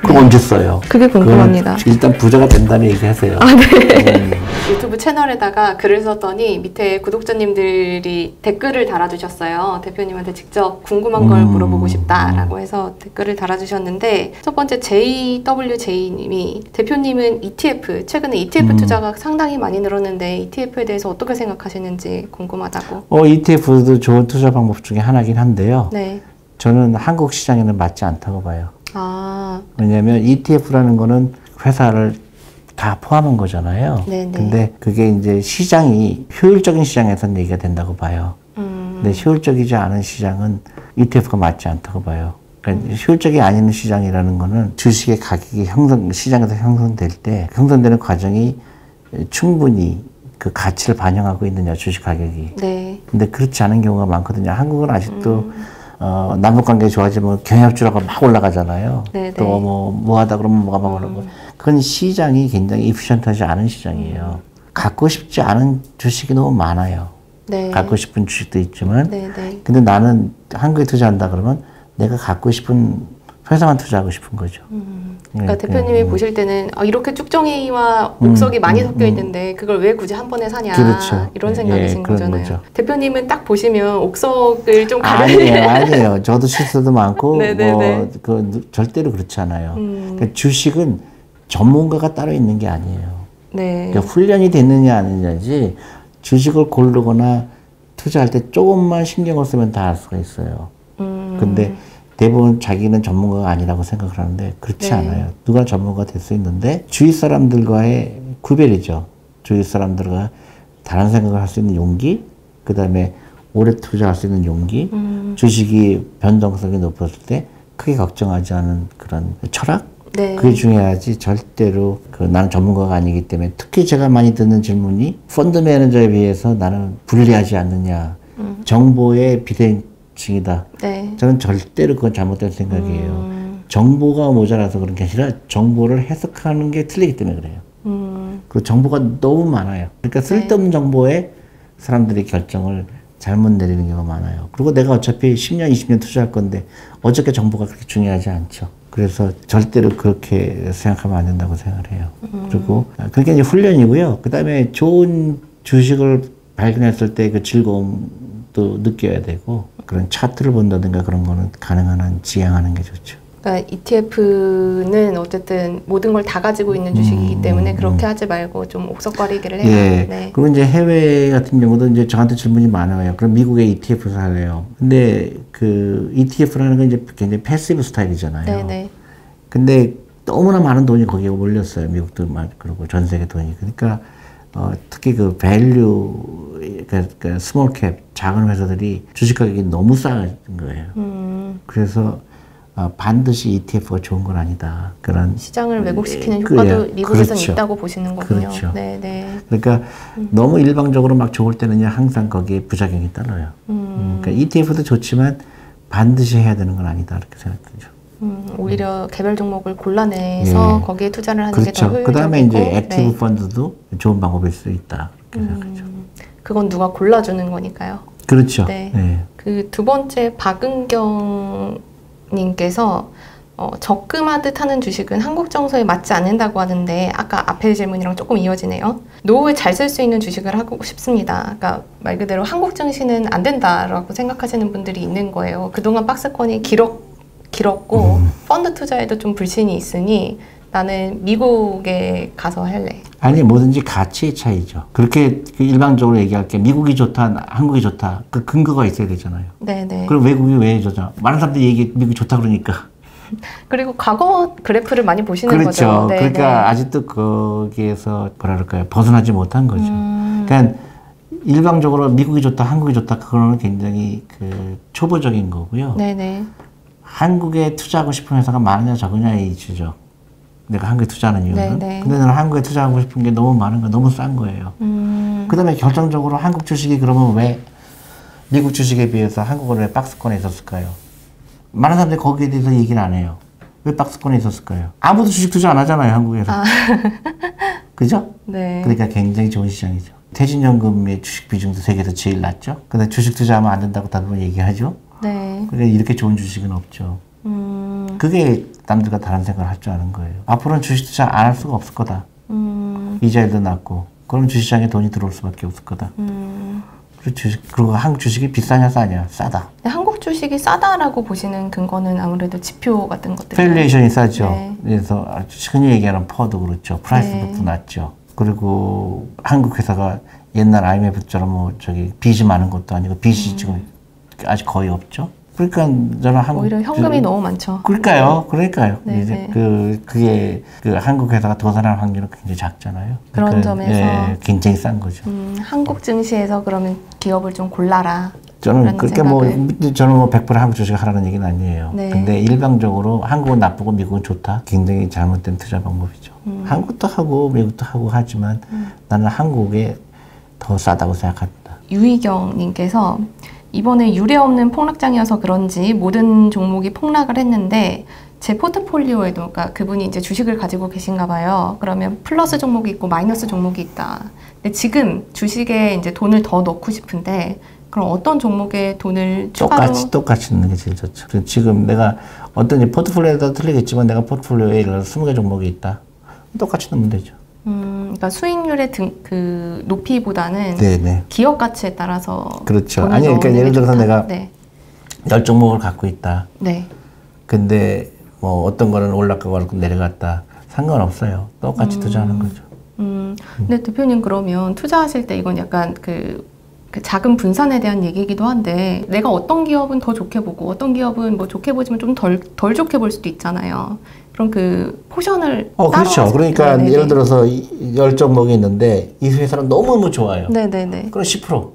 그럼 언제 써요? 그게 궁금합니다. 일단 부자가 된다는 얘기 하세요. 아, 네. 유튜브 채널에다가 글을 썼더니 밑에 구독자님들이 댓글을 달아주셨어요. 대표님한테 직접 궁금한 걸 물어보고 싶다라고 해서 댓글을 달아주셨는데, 첫 번째 JWJ님이 대표님은 ETF, 최근에 ETF 투자가 상당히 많이 늘었는데 ETF에 대해서 어떻게 생각하시는지 궁금하다고. ETF도 좋은 투자 방법 중에 하나긴 한데요. 네. 저는 한국 시장에는 맞지 않다고 봐요. 아. 왜냐하면 ETF라는 거는 회사를 다 포함한 거잖아요. 네네. 근데 그게 이제 시장이 효율적인 시장에서는 얘기가 된다고 봐요. 근데 효율적이지 않은 시장은 ETF가 맞지 않다고 봐요. 그러니까 효율적이 아닌 시장이라는 거는 주식의 가격이 시장에서 형성될 때 형성되는 과정이 충분히 그 가치를 반영하고 있느냐, 주식 가격이. 네. 근데 그렇지 않은 경우가 많거든요. 한국은 아직도 남북관계 좋아지면 경협주라고 막 올라가잖아요. 네네. 또 뭐 하다 그러면 뭐가 막 올라가고. 그건 시장이 굉장히 이피션트하지 않은 시장이에요. 갖고 싶지 않은 주식이 너무 많아요. 네. 갖고 싶은 주식도 있지만. 네네. 근데 나는 한국에 투자한다 그러면 내가 갖고 싶은 회사만 투자하고 싶은 거죠. 그러니까 대표님이 보실 때는 이렇게 쭉정이와 옥석이 많이 섞여 있는데 그걸 왜 굳이 한 번에 사냐, 그렇죠. 이런 생각이신 거잖아요. 거죠. 대표님은 딱 보시면 옥석을 좀 가려내요. 아니에요. 저도 실수도 많고 네네네. 절대로 그렇지 않아요. 그러니까 주식은 전문가가 따로 있는 게 아니에요. 네. 그러니까 훈련이 됐느냐 아니냐지, 주식을 고르거나 투자할 때 조금만 신경을 쓰면 다 알 수가 있어요. 근데 대부분 자기는 전문가가 아니라고 생각을 하는데 그렇지 네. 않아요. 누가 전문가가 될 수 있는데 주위 사람들과의 구별이죠. 주위 사람들과 다른 생각을 할 수 있는 용기, 그 다음에 오래 투자할 수 있는 용기, 주식이 변동성이 높았을 때 크게 걱정하지 않은 그런 철학? 네. 그게 중요하지, 절대로 나는 전문가가 아니기 때문에. 특히 제가 많이 듣는 질문이 펀드 매니저에 비해서 나는 불리하지 않느냐, 정보의 비대칭이다. 네. 저는 절대로 그건 잘못된 생각이에요. 정보가 모자라서 그런 게 아니라 정보를 해석하는 게 틀리기 때문에 그래요. 그리고 정보가 너무 많아요. 그러니까 쓸데없는 정보에 사람들이 결정을 잘못 내리는 경우가 많아요. 그리고 내가 어차피 10년, 20년 투자할 건데 어저께 정보가 그렇게 중요하지 않죠. 그래서 절대로 그렇게 생각하면 안 된다고 생각을 해요. 그리고 그게 이제 훈련이고요. 그 다음에 좋은 주식을 발견했을 때 그 즐거움도 느껴야 되고, 그런 차트를 본다든가 그런 거는 가능한 한 지향하는 게 좋죠. 그러니까 ETF는 어쨌든 모든 걸 다 가지고 있는 주식이기 때문에 그렇게 하지 말고 좀 옥석거리기를 해요. 예. 네. 그리고 이제 해외 같은 경우도 이제 저한테 질문이 많아요. 그럼 미국의 ETF 살래요? 근데 그 ETF라는 건 이제 굉장히 패시브 스타일이잖아요. 네네. 근데 너무나 많은 돈이 거기에 몰렸어요. 미국도 그리고 전 세계 돈이. 그러니까 특히 그 밸류, 그러니까 스몰 캡, 작은 회사들이 주식 가격이 너무 싸진 거예요. 그래서 반드시 ETF가 좋은 건 아니다. 그런 시장을 왜곡시키는 효과도 미국에서는 그렇죠. 있다고 보시는 거군요. 그렇죠. 네네. 그러니까 너무 일방적으로 막 좋을 때는요, 항상 거기에 부작용이 따라요. 그러니까 ETF도 좋지만 반드시 해야 되는 건 아니다, 이렇게 생각되죠. 오히려 개별 종목을 골라내서 거기에 투자를 하는 게 더 효율적이고. 그 다음에 이제 액티브 펀드도 좋은 방법일 수 있다, 이렇게 생각하죠. 그건 누가 골라주는 거니까요. 그렇죠. 네. 네. 그 두 번째 박은경 님께서 적금하듯 하는 주식은 한국 정서에 맞지 않는다고 하는데, 아까 앞에 질문이랑 조금 이어지네요. 노후에 잘 쓸 수 있는 주식을 하고 싶습니다. 그러니까 말 그대로 한국 증시는 안 된다라고 생각하시는 분들이 있는 거예요. 그동안 박스권이 길었고 펀드 투자에도 좀 불신이 있으니 나는 미국에 가서 할래. 아니, 뭐든지 가치의 차이죠. 그렇게 일방적으로 얘기할게. 미국이 좋다, 한국이 좋다. 그 근거가 있어야 되잖아요. 네네. 그럼 외국이 왜 좋죠? 많은 사람들이 미국이 좋다 그러니까. 그리고 과거 그래프를 많이 보시는 그렇죠. 거죠. 네, 그러니까 네. 아직도 거기에서 뭐랄까요, 벗어나지 못한 거죠. 그러니까 일방적으로 미국이 좋다, 한국이 좋다, 그거는 굉장히 초보적인 거고요. 네네. 한국에 투자하고 싶은 회사가 많으냐 적으냐의 이슈죠. 내가 한국에 투자하는 이유는. 네네. 근데 나는 한국에 투자하고 싶은 게 너무 많은 거, 너무 싼 거예요. 그 다음에 결정적으로 한국 주식이 그러면 왜 미국 주식에 비해서 한국은 왜 박스권에 있었을까요? 많은 사람들이 거기에 대해서 얘기를 안 해요. 왜 박스권에 있었을까요? 아무도 주식 투자 안 하잖아요, 한국에서. 그죠? 네. 그러니까 굉장히 좋은 시장이죠. 퇴직연금의 주식 비중도 세계에서 제일 낮죠. 근데 주식 투자하면 안 된다고 다들 얘기하죠. 네. 그러니까 이렇게 좋은 주식은 없죠. 그게 남들과 다른 생각을 할 줄 아는 거예요. 앞으로는 주식 투자 안 할 수가 없을 거다. 이자율도 낮고 그럼 주식시장에 돈이 들어올 수밖에 없을 거다. 그리고 한국 주식이 비싸냐 싸냐? 싸다. 한국 주식이 싸다라고 보시는 근거는 아무래도 지표 같은 것들. 밸류에이션이 싸죠. 네. 그래서 흔히 얘기하는 퍼도 그렇죠. 프라이스북도 낮죠. 그리고 한국 회사가 옛날 IMF처럼 뭐 저기 빚이 많은 것도 아니고 빚이 지금 아직 거의 없죠. 그러니까 저는 오히려 현금이 너무 많죠. 그러니까요. 네, 이제 네. 그게 한국 회사가 더 살아날 확률은 굉장히 작잖아요. 그런 점에서 예, 굉장히 싼 거죠. 한국 증시에서 그러면 기업을 좀 골라라. 저는 그렇게 저는 100% 한국 주식 하라는 얘기는 아니에요. 네. 근데 일방적으로 한국은 나쁘고 미국은 좋다. 굉장히 잘못된 투자 방법이죠. 한국도 하고 미국도 하고 하지만 나는 한국에 더 싸다고 생각합니다. 유희경님께서 이번에 유례 없는 폭락장이어서 그런지 모든 종목이 폭락을 했는데 제 포트폴리오에도, 그러니까 그분이 이제 주식을 가지고 계신가 봐요. 그러면 플러스 종목이 있고 마이너스 종목이 있다. 근데 지금 주식에 이제 돈을 더 넣고 싶은데 그럼 어떤 종목에 돈을 추가로? 똑같이 넣는 게 제일 좋죠. 지금 내가 어떤 포트폴리오에 따라 틀리겠지만 내가 포트폴리오에 예를 들어서 20개 종목이 있다. 똑같이 넣으면 되죠. 그러니까 수익률의 그 높이보다는 네네. 기업 가치에 따라서. 그렇죠. 아니, 그러니까 예를 들어서 내가 네. 10종목을 갖고 있다. 네. 근데 뭐 어떤 거는 올라가고 내려갔다. 상관없어요. 똑같이 투자하는 거죠. 근데 대표님 그러면 투자하실 때 이건 약간 그 자금 분산에 대한 얘기이기도 한데 내가 어떤 기업은 더 좋게 보고 어떤 기업은 뭐 좋게 보지만 좀 덜 좋게 볼 수도 있잖아요. 그럼 그 포션을 그렇죠. 그러니까 네네네. 예를 들어서 10종목이 있는데 이 회사는 너무너무 좋아요. 네네네. 그럼 10%.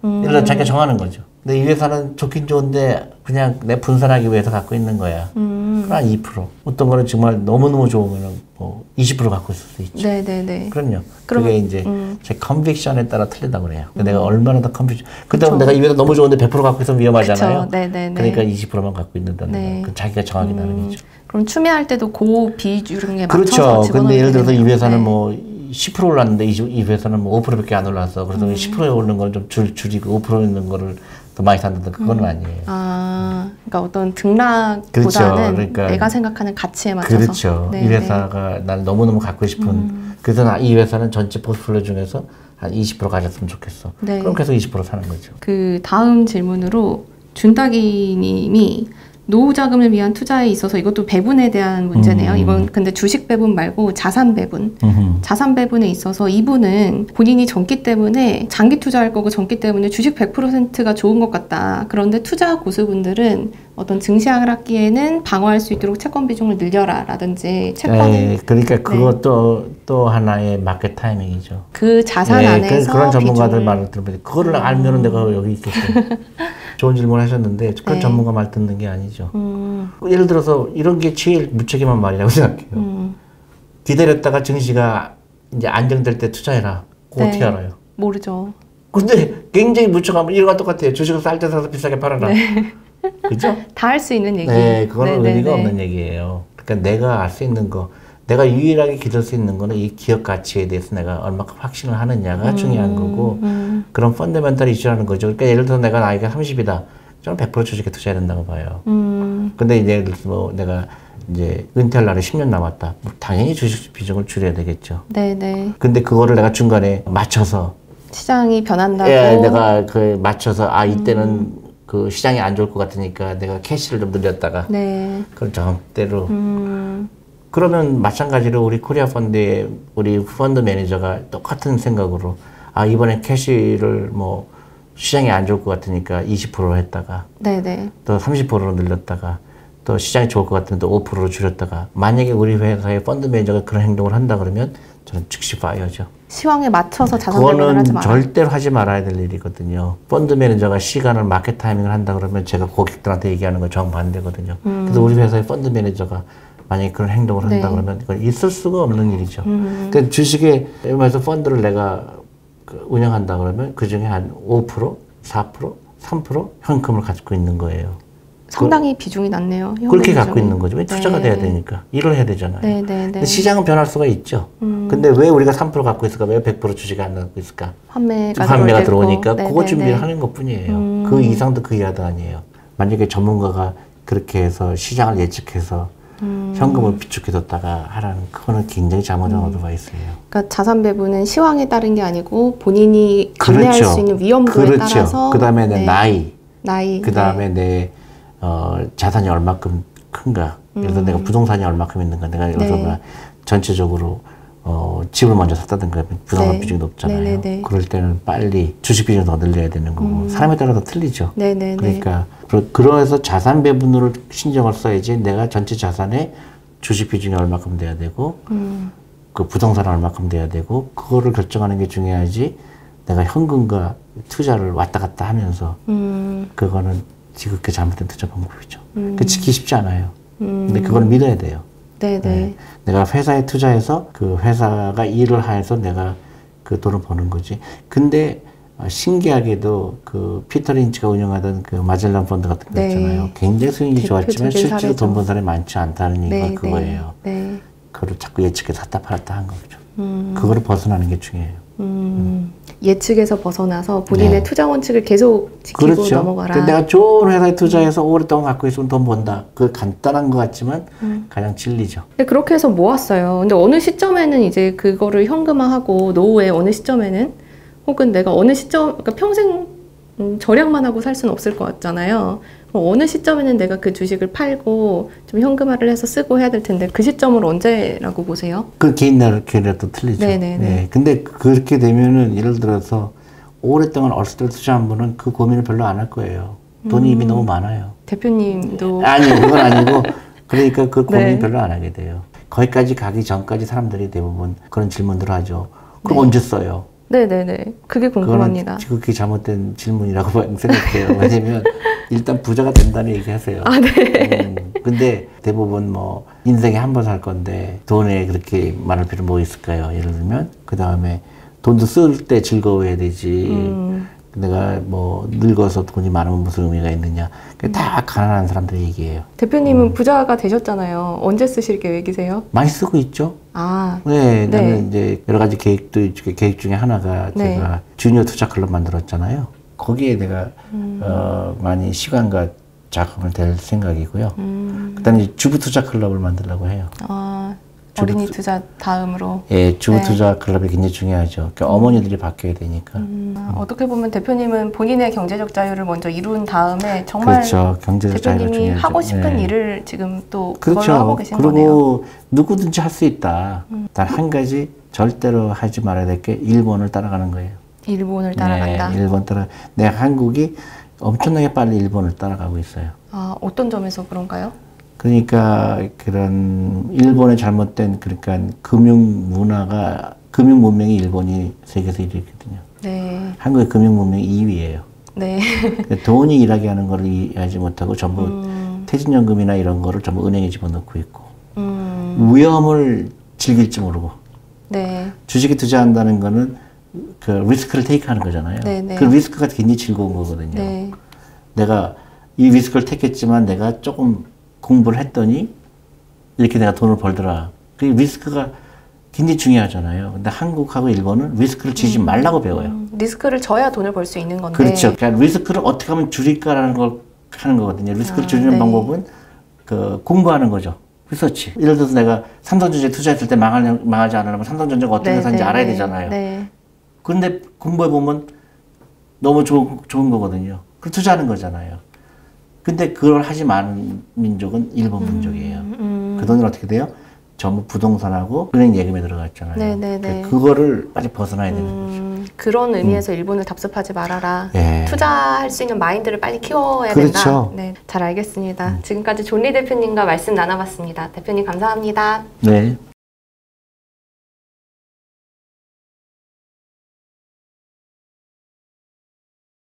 예를 들어 자기가 정하는 거죠. 근데 이 회사는 좋긴 좋은데 그냥 내 분산하기 위해서 갖고 있는 거야. 그럼 한 2%. 어떤 거는 정말 너무너무 좋으면 뭐 20% 갖고 있을 수 있죠. 네네네. 그럼요. 그게 이제 제 컨빅션에 따라 틀리다고 그래요. 내가 얼마나 더 컨빅션. 그다음 내가 이 회사 너무 좋은데 100% 갖고 있으면 위험하잖아요. 그쵸. 네네네. 그러니까 20%만 갖고 있는다는 네. 거. 그 자기가 정하게 나는 거죠. 그럼 추매할 때도 그 비중에 맞춰서 그렇죠. 집어넣어야 근데 예를 들어서 이 되겠네요. 회사는 네. 뭐 10% 올랐는데 이 회사는 뭐 5%밖에 안 올랐어. 그래서 10%에 오르는 걸 좀 줄이고 5% 있는 거를 더 많이 샀는데 그거는 아니에요. 그러니까 어떤 등락보다는 그렇죠. 그러니까 내가 생각하는 가치에 맞춰서. 그렇죠. 네, 이 회사가 날 너무너무 갖고 싶은 그래서 이 회사는 전체 포트폴리오 중에서 한 20% 가졌으면 좋겠어. 네. 그럼 계속 20% 사는 거죠. 그 다음 질문으로 준따기님이 노후 자금을 위한 투자에 있어서 이것도 배분에 대한 문제네요. 이건 근데 주식 배분 말고 자산 배분. 자산 배분에 있어서 이분은 본인이 젊기 때문에 장기 투자할 거고 젊기 때문에 주식 100%가 좋은 것 같다. 그런데 투자 고수분들은 어떤 증시 하락기에는 방어할 수 있도록 채권 비중을 늘려라 라든지 채권을 그러니까 그것도 또 하나의 마켓 타이밍이죠. 그 자산 안에서 그런 전문가들 비중을- 말을 들으면 그거를 알면은 내가 여기 있겠어요. 좋은 질문 하셨는데 그런 네. 전문가 말 듣는 게 아니죠. 예를 들어서 이런 게 제일 무책임한 말이라고 생각해요. 기다렸다가 증시가 이제 안정될 때 투자해라. 그거 네. 어떻게 알아요? 모르죠. 근데 굉장히 무책하면 이거와 똑같아요. 주식을 쌀 때 사서 비싸게 팔아라. 그죠? 다 할 수 있는 얘기. 네, 그거는 네, 의미가 네, 네. 없는 얘기예요. 그러니까 내가 알 수 있는 거, 내가 유일하게 기댈 수 있는 거는 이 기업 가치에 대해서 내가 얼마큼 확신을 하느냐가 중요한 거고, 그런 펀더멘털 이슈라는 거죠. 그러니까 예를 들어서 내가 나이가 30이다. 저는 100% 주식에 투자해야 된다고 봐요. 근데 이제 예를 들어서 뭐 내가 이제 은퇴할 날에 10년 남았다. 뭐 당연히 주식 비중을 줄여야 되겠죠. 네네. 근데 그거를 내가 중간에 맞춰서, 시장이 변한다고. 내가 그 맞춰서, 이때는 그 시장이 안 좋을 것 같으니까 내가 캐시를 좀 늘렸다가, 네. 그걸 정대로 그러면 마찬가지로 우리 코리아 펀드의 우리 펀드 매니저가 똑같은 생각으로 이번에 캐시를 뭐 시장이 안 좋을 것 같으니까 20% 했다가 네네. 또 30%로 늘렸다가 또 시장이 좋을 것 같으면 또 5%로 줄였다가 만약에 우리 회사의 펀드 매니저가 그런 행동을 한다 그러면 저는 즉시 파이어죠. 시황에 맞춰서 자산 배분을 그거는 하지 마라. 절대로 하지 말아야 될 일이거든요. 펀드 매니저가 시간을 마켓 타이밍을 한다 그러면 제가 고객들한테 얘기하는 거 정반대거든요. 그래서 우리 회사의 펀드 매니저가 만약에 그런 행동을 한다 네. 그러면 이건 있을 수가 없는 일이죠. 그러니까 주식에 일반에서 펀드를 내가 운영한다 그러면 그 중에 한 5%, 4%, 3% 현금을 가지고 있는 거예요. 상당히 비중이 낮네요. 그렇게 현금 갖고 비중이. 있는 거죠. 왜 투자가 네. 돼야 되니까. 일을 해야 되잖아요. 네네네. 근데 시장은 변할 수가 있죠. 근데 왜 우리가 3% 갖고 있을까? 왜 100% 주식이 안 갖고 있을까? 환매가 들어오니까 네, 그거 네, 준비를 네. 하는 것 뿐이에요. 그 이상도 그 이하도 아니에요. 만약에 전문가가 그렇게 해서 시장을 예측해서 현금을 비축해뒀다가 하라는 그거는 굉장히 잘못된 의도가 있어요. 그러니까 자산 배분은 시황에 따른 게 아니고 본인이 감내할 그렇죠. 수 있는 위험도에 그렇죠. 따라서 그 다음에 내 나이, 그 다음에 내 자산이 얼마큼 큰가. 예를 들어 내가 부동산이 얼마큼 있는가. 내가 예를 들어 전체적으로 집을 먼저 샀다든가 부동산 비중이 높잖아요. 그럴 때는 빨리 주식 비중을 더 늘려야 되는 거고 사람에 따라서 틀리죠. 그러니까 그래서 자산 배분으로 신경을 써야지 내가 전체 자산의 주식 비중이 얼마큼 돼야 되고 그 부동산은 얼마큼 돼야 되고 그거를 결정하는 게 중요하지 내가 현금과 투자를 왔다 갔다 하면서 그거는 지극히 잘못된 투자 방법이죠. 그 지키기 쉽지 않아요. 근데 그걸 믿어야 돼요. 네. 내가 회사에 투자해서 그 회사가 일을 해서 내가 그 돈을 버는 거지. 근데 신기하게도 그 피터 린치가 운영하던 그 마젤란 펀드 같은 거 있잖아요. 굉장히 수익이 좋았지만 실제로 돈 번 사람이 많지 않다는 얘기가 그거예요. 그거를 자꾸 예측해서 샀다 팔았다 한 거죠. 그거를 벗어나는 게 중요해요. 예측에서 벗어나서 본인의 투자 원칙을 계속 지키고 넘어가라. 내가 좋은 회사에 투자해서 오랫동안 갖고 있으면 돈 번다. 그 간단한 것 같지만 가장 진리죠. 근데 그렇게 해서 모았어요. 근데 어느 시점에는 이제 그거를 현금화하고 노후에 어느 시점에는 혹은 내가 어느 시점, 그러니까 평생 절약만 하고 살 수는 없을 것 같잖아요. 어느 시점에는 내가 그 주식을 팔고 좀 현금화를 해서 쓰고 해야 될 텐데 그 시점을 언제라고 보세요? 그 개인마다 또 틀리죠. 네. 근데 그렇게 되면은 예를 들어서 오랫동안 어렸을 때 투자한 분은 그 고민을 별로 안 할 거예요. 돈이 이미 너무 많아요. 대표님도 아니요, 그건 아니고 그러니까 그 고민 별로 안 하게 돼요. 거기까지 가기 전까지 사람들이 대부분 그런 질문들을 하죠. 그럼 언제 써요? 네네네. 그게 궁금합니다. 그거는 지극히 잘못된 질문이라고 생각해요. 왜냐면 일단 부자가 된다는 얘기 하세요. 근데 대부분 뭐 인생에 한 번 살 건데 돈에 그렇게 많을 필요 뭐 있을까요? 예를 들면 그 다음에 돈도 쓸 때 즐거워야 되지. 내가 뭐 늙어서 돈이 많으면 무슨 의미가 있느냐. 다 가난한 사람들의 얘기예요. 대표님은 부자가 되셨잖아요. 언제 쓰실 계획이세요? 많이 쓰고 있죠. 네. 나는 이제 여러 가지 계획 중에 하나가 제가 주니어 투자 클럽 만들었잖아요. 거기에 내가 많이 시간과 자금을 댈 생각이고요. 그다음에 주부 투자 클럽을 만들려고 해요. 어린이 투자 다음으로. 예, 주부 투자 클럽이 굉장히 중요하죠. 그러니까 어머니들이 바뀌어야 되니까. 어떻게 보면 대표님은 본인의 경제적 자유를 먼저 이룬 다음에 정말 경제적 자유가 대표님이 중요하죠. 하고 싶은 일을 지금 또 그걸로 하고 계신 거네요. 그리고 누구든지 할 수 있다. 단 한 가지 절대로 하지 말아야 될 게 일본을 따라가는 거예요. 일본을 따라간다. 일본 내가 한국이 엄청나게 빨리 일본을 따라가고 있어요. 어떤 점에서 그런가요? 그러니까 그런 일본의 잘못된 그러니까 금융 문명이 일본이 세계에서 1위거든요. 한국의 금융 문명이 2위예요. 그러니까 돈이 일하게 하는 걸 이해하지 못하고 전부 퇴직연금이나 이런 거를 전부 은행에 집어넣고 있고 위험을 즐길 줄 모르고 주식에 투자한다는 거는 그 리스크를 테이크하는 거잖아요. 그 리스크가 굉장히 즐거운 거거든요. 내가 이 리스크를 택했지만 내가 조금 공부를 했더니 이렇게 내가 돈을 벌더라. 그 리스크가 굉장히 중요하잖아요. 근데 한국하고 일본은 리스크를 지지 말라고 배워요. 리스크를 져야 돈을 벌 수 있는 건데. 그렇죠. 그러니까 리스크를 어떻게 하면 줄일까라는 걸 하는 거거든요. 리스크를 줄이는 방법은 그 공부하는 거죠. 리서치. 예를 들어서 내가 삼성전자에 투자했을 때 망하지 않으려면 삼성전자가 어떤 회사인지 알아야 되잖아요. 그런데 공부해보면 너무 좋은 거거든요. 그걸 투자하는 거잖아요. 근데 그걸 하지 않은 민족은 일본 민족이에요. 그 돈은 어떻게 돼요? 전부 부동산하고 은행 예금에 들어갔잖아요. 그거를 빨리 벗어나야 되는 거죠. 그런 의미에서 일본을 답습하지 말아라. 투자할 수 있는 마인드를 빨리 키워야 된다. 잘 알겠습니다. 지금까지 존리 대표님과 말씀 나눠봤습니다. 대표님 감사합니다. 네.